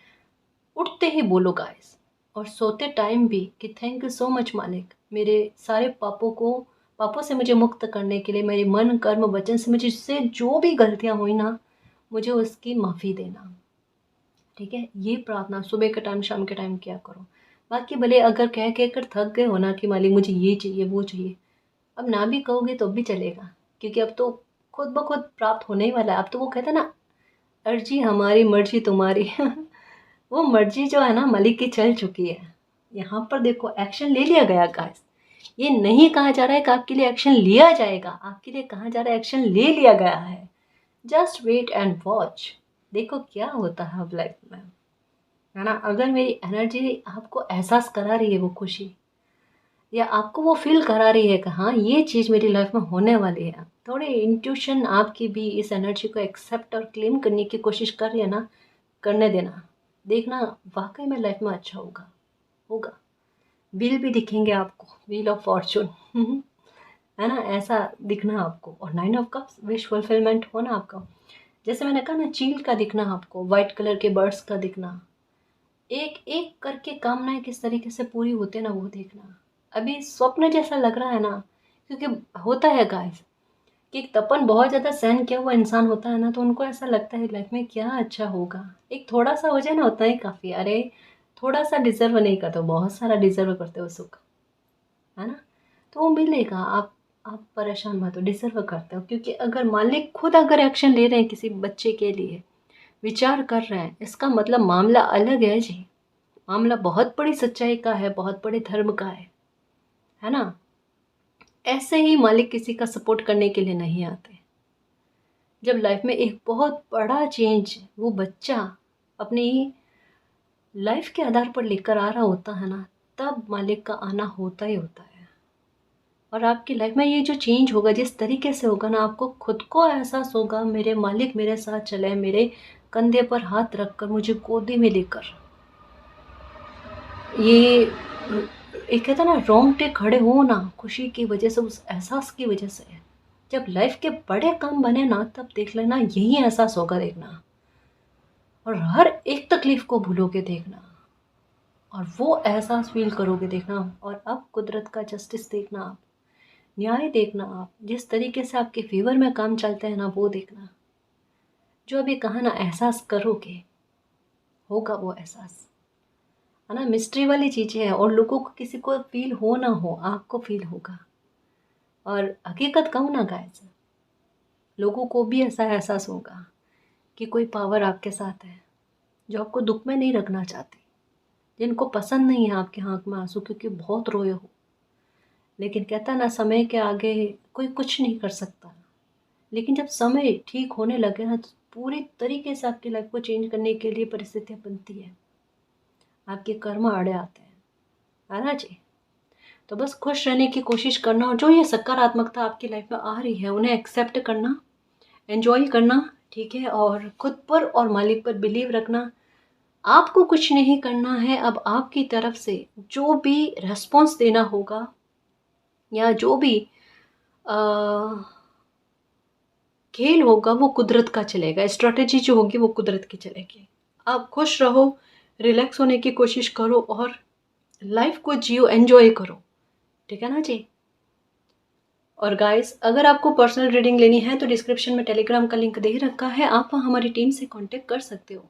उठते ही बोलो गाइस, और सोते टाइम भी कि थैंक यू सो मच मालिक, मेरे सारे पापों से मुझे मुक्त करने के लिए, मेरे मन कर्म वचन से मुझसे जो भी गलतियां हुई ना, मुझे उसकी माफ़ी देना। ठीक है, ये प्रार्थना सुबह के टाइम, शाम के टाइम किया करो। बाकी भले अगर कह कर थक गए हो ना कि मालिक मुझे ये चाहिए वो चाहिए, अब ना भी कहोगे तो भी चलेगा, क्योंकि अब तो खुद ब खुद प्राप्त होने ही वाला है। अब तो वो कहते हैं ना, अर्जी हमारी मर्जी तुम्हारी वो मर्जी जो है ना मालिक की चल चुकी है। यहाँ पर देखो एक्शन ले लिया गया गाइस। ये नहीं कहा जा रहा है कि आपके लिए एक्शन लिया जाएगा, आपके लिए कहा जा रहा है एक्शन ले लिया गया है। जस्ट वेट एंड वॉच, देखो क्या होता है अब लाइफ में, है ना। अगर मेरी एनर्जी आपको एहसास करा रही है वो खुशी, या आपको वो फील करा रही है कि हाँ ये चीज़ मेरी लाइफ में होने वाली है, थोड़ी इंट्यूशन आपकी भी इस एनर्जी को एक्सेप्ट और क्लेम करने की कोशिश कर रही है ना, करने देना। देखना वाकई में लाइफ में अच्छा होगा होगा। व्हील भी दिखेंगे आपको, व्हील ऑफ फॉर्चून है ना, ऐसा दिखना आपको। और 9 ऑफ कप्स, विश फुलफिलमेंट होना आपका। जैसे मैंने कहा ना, चील का दिखना आपको, वाइट कलर के बर्ड्स का दिखना, एक एक करके कामनाएं किस तरीके से पूरी होते हैं ना, वो देखना। अभी स्वप्न जैसा लग रहा है ना, क्योंकि होता है गाइस कि एक तपन बहुत ज़्यादा सहन किया हुआ इंसान होता है ना, तो उनको ऐसा लगता है लाइफ में क्या अच्छा होगा, एक थोड़ा सा हो जाए ना उतना ही काफ़ी। अरे थोड़ा सा डिजर्व नहीं करते हो, बहुत सारा डिजर्व करते हो सुख, है ना। तो वो मिलेगा, आप परेशान मत हो, डिजर्व करते हो। क्योंकि अगर मालिक खुद अगर एक्शन ले रहे हैं किसी बच्चे के लिए, विचार कर रहे हैं, इसका मतलब मामला अलग है जी। मामला बहुत बड़ी सच्चाई का है, बहुत बड़े धर्म का है ना। ऐसे ही मालिक किसी का सपोर्ट करने के लिए नहीं आते। जब लाइफ में एक बहुत बड़ा चेंज वो बच्चा अपनी लाइफ के आधार पर लेकर आ रहा होता है ना, तब मालिक का आना होता ही होता है। और आपकी लाइफ में ये जो चेंज होगा, जिस तरीके से होगा ना, आपको खुद को एहसास होगा मेरे मालिक मेरे साथ चले, मेरे कंधे पर हाथ रखकर, मुझे गोदी में लेकर। ये एक कहता ना, रोंगटे खड़े हो ना खुशी की वजह से, उस एहसास की वजह से। जब लाइफ के बड़े काम बने ना, तब देख लेना यही एहसास होगा, देखना। और हर एक तकलीफ को भूलोगे, देखना, और वो एहसास फील करोगे, देखना। और अब कुदरत का जस्टिस देखना, आप न्याय देखना, आप जिस तरीके से आपके फेवर में काम चलते हैं ना, वो देखना। जो अभी कहा ना, एहसास करोगे, होगा वो एहसास, है ना। मिस्ट्री वाली चीज़ें हैं, और लोगों को किसी को फील हो ना हो, आपको फील होगा। और हकीकत कहूँ ना गाइस, लोगों को भी ऐसा एहसास होगा कि कोई पावर आपके साथ है, जो आपको दुख में नहीं रखना चाहती, जिनको पसंद नहीं है आपके आँख में आंसू क्योंकि बहुत रोए हो। लेकिन कहता ना, समय के आगे कोई कुछ नहीं कर सकता। लेकिन जब समय ठीक होने लगे ना, तो पूरी तरीके से आपकी लाइफ को चेंज करने के लिए परिस्थितियाँ बनती है, आपके कर्म आड़े आते हैं, है ना जी। तो बस खुश रहने की कोशिश करना, और जो ये सकारात्मकता आपकी लाइफ में आ रही है उन्हें एक्सेप्ट करना, एंजॉय करना। ठीक है, और खुद पर और मालिक पर बिलीव रखना। आपको कुछ नहीं करना है, अब आपकी तरफ से जो भी रेस्पॉन्स देना होगा, या जो भी खेल होगा, वो कुदरत का चलेगा। स्ट्रैटेजी जो होगी वो कुदरत की चलेगी। आप खुश रहो, रिलैक्स होने की कोशिश करो, और लाइफ को जियो, एंजॉय करो। ठीक है ना जी। और गाइस, अगर आपको पर्सनल रीडिंग लेनी है तो डिस्क्रिप्शन में टेलीग्राम का लिंक दे रखा है, आप हमारी टीम से कांटेक्ट कर सकते हो।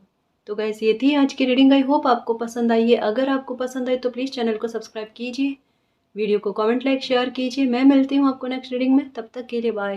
तो गाइस, ये थी आज की रीडिंग। आई होप आपको पसंद आई है। अगर आपको पसंद आई तो प्लीज़ चैनल को सब्सक्राइब कीजिए, वीडियो को कमेंट, लाइक, शेयर कीजिए। मैं मिलती हूँ आपको नेक्स्ट रीडिंग में, तब तक के लिए बाय।